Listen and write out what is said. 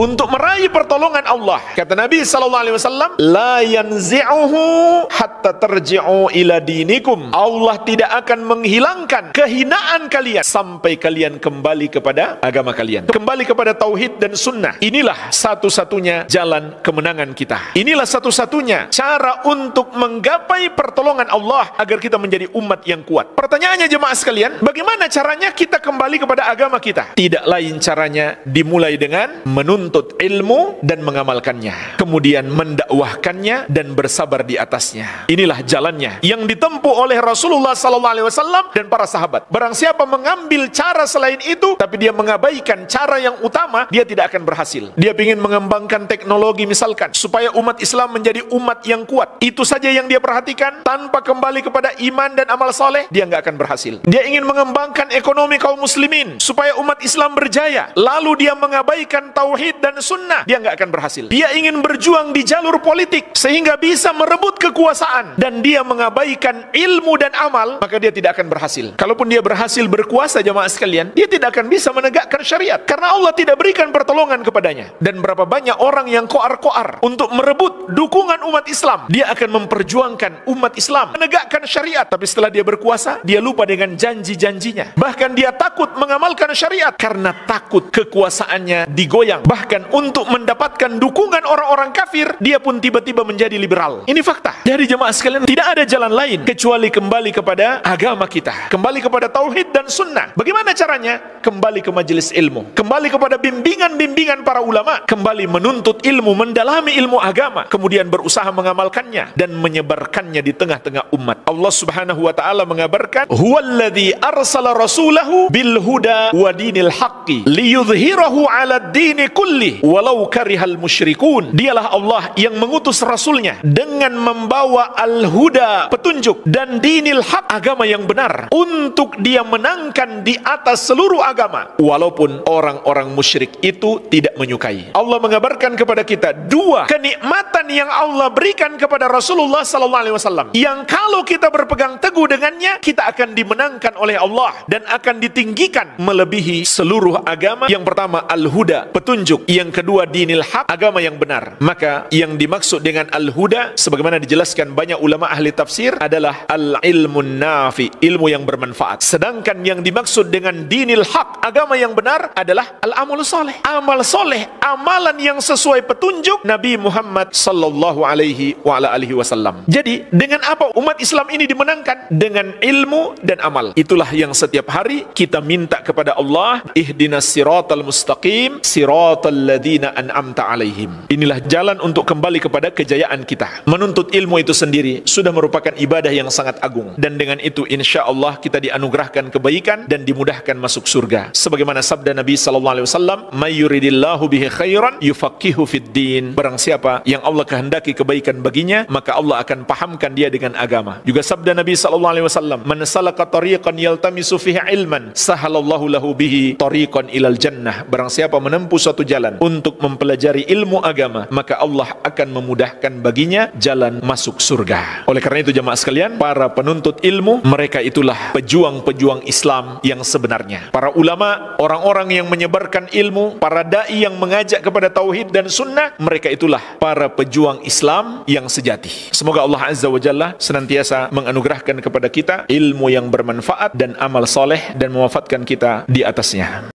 untuk meraih pertolongan Allah. Kata Nabi SAW, la yanzi'uhu hatta tarji'u ila dinikum. Allah tidak akan menghilangkan kehinaan kalian sampai kalian kembali kepada agama kalian, kembali kepada tauhid dan sunnah. Inilah satu-satunya jalan kemenangan kita. Inilah satu-satunya cara untuk menggapai pertolongan Allah agar kita menjadi umat yang kuat. Pertanyaannya jemaah sekalian, bagaimana caranya kita kembali kepada agama kita? Tidak lain caranya dimulai dengan menuntut ilmu dan mengamalkannya, kemudian mendakwahkannya dan bersabar di atasnya. Inilah jalannya yang ditempuh oleh Rasulullah SAW dan para sahabat. Barang siapa mengambil cara selain itu tapi dia mengabaikan cara yang utama, dia tidak akan berhasil. Dia ingin mengembangkan teknologi misalkan supaya umat Islam menjadi umat yang kuat, itu saja yang dia perhatikan tanpa kembali kepada iman dan amal soleh, dia nggak akan berhasil. Dia ingin mengembangkan ekonomi kaum muslimin supaya umat Islam berjaya, lalu dia mengabaikan tauhid dan sunnah, dia nggak akan berhasil. Dia ingin berjuang di jalur politik sehingga bisa merebut kekuasaan dan dia mengabaikan ilmu dan amal, maka dia tidak akan berhasil. Kalaupun dia berhasil berkuasa jamaah sekalian, dia tidak akan bisa menegakkan syariat karena Allah tidak berikan pertolongan kepadanya. Dan berapa banyak orang yang koar-koar untuk merebut dukungan umat Islam, dia akan memperjuangkan umat Islam menegakkan syariat, tapi setelah dia berkuasa, dia lupa dengan janji-janjinya. Bahkan dia takut mengamalkan syariat karena takut kekuasaannya digoyang. Bahkan untuk mendapatkan dukungan orang-orang kafir, dia pun tiba-tiba menjadi liberal. Ini fakta. Jadi jemaah sekalian, tidak ada jalan lain kecuali kembali kepada agama kita, kembali kepada tauhid dan sunnah. Bagaimana caranya? Kembali ke majelis ilmu, kembali kepada bimbingan-bimbingan para ulama, kembali menuntut ilmu, mendalami ilmu agama, kemudian berusaha mengamalkannya dan menyebarkannya di tengah-tengah umat. Allah Subhanahu wa taala mengabarkan, "Huwallazi arsala rasulahu bil huda wa dinil haqqi liyudhhirahu 'alad dini kulli walau karihal musyrikun." Dialah Allah yang mengutus rasulnya dengan membawa al-huda, petunjuk, dan dinil haq, agama yang benar, untuk dia menangkan di atas seluruh agama walaupun orang-orang musyrik itu tidak menyukai. Allah mengabarkan kepada kita dua kenikmatan yang Allah berikan kepada Rasulullah SAW, yang kalau kita berpegang teguh dengannya, kita akan dimenangkan oleh Allah dan akan ditinggikan melebihi seluruh agama. Yang pertama al-huda, petunjuk. Yang kedua dinil haq, agama yang benar. Maka yang dimaksud dengan al-huda, sebagaimana dijelaskan banyak ulama ahli tafsir, adalah al-ilmun nafi, ilmu yang bermanfaat. Sedangkan yang dimaksud dengan dinil haq, agama yang benar, adalah al-amal soleh, amal soleh, amalan yang sesuai petunjuk Nabi Muhammad sallallahu alaihi wa ala alihi wasallam. Jadi dengan apa umat Islam ini dimenangkan? Dengan ilmu dan amal. Itulah yang setiap hari kita minta kepada Allah, ihdinas siratal mustaqim siratal ladzina an'amta alaihim. Inilah jalan untuk kembali kepada kejayaan kita. Menuntut ilmu itu sendiri sudah merupakan ibadah yang sangat agung, dan dengan itu insya Allah kita dianugerahkan kebaikan dan dimudahkan masuk surga. Sebagaimana sabda Nabi sallallahu alaihi wasallam, "May yuridillahu bihi khairan yufaqihu fid din." Barang siapa yang Allah kehendaki kebaikan baginya, maka Allah akan pahamkan dia dengan agama. Juga sabda Nabi sallallahu alaihi wasallam, "Man salaka tariqan yaltamisu fihi ilman, sahalallahu lahu bihi tariqan ilal jannah." Barang siapa menempuh suatu jalan untuk mempelajari ilmu agama, maka Allah akan memudahkan baginya jalan masuk surga. Oleh karena itu jemaah sekalian, para penuntut ilmu, mereka itulah pejuang-pejuang Islam yang sebenarnya. Para ulama, orang-orang yang menyebarkan ilmu, para dai yang mengajak kepada tauhid dan sunnah, mereka itulah para pejuang Islam yang sejati. Semoga Allah Azza wa Jalla senantiasa menganugerahkan kepada kita ilmu yang bermanfaat dan amal soleh dan mewafatkan kita di atasnya.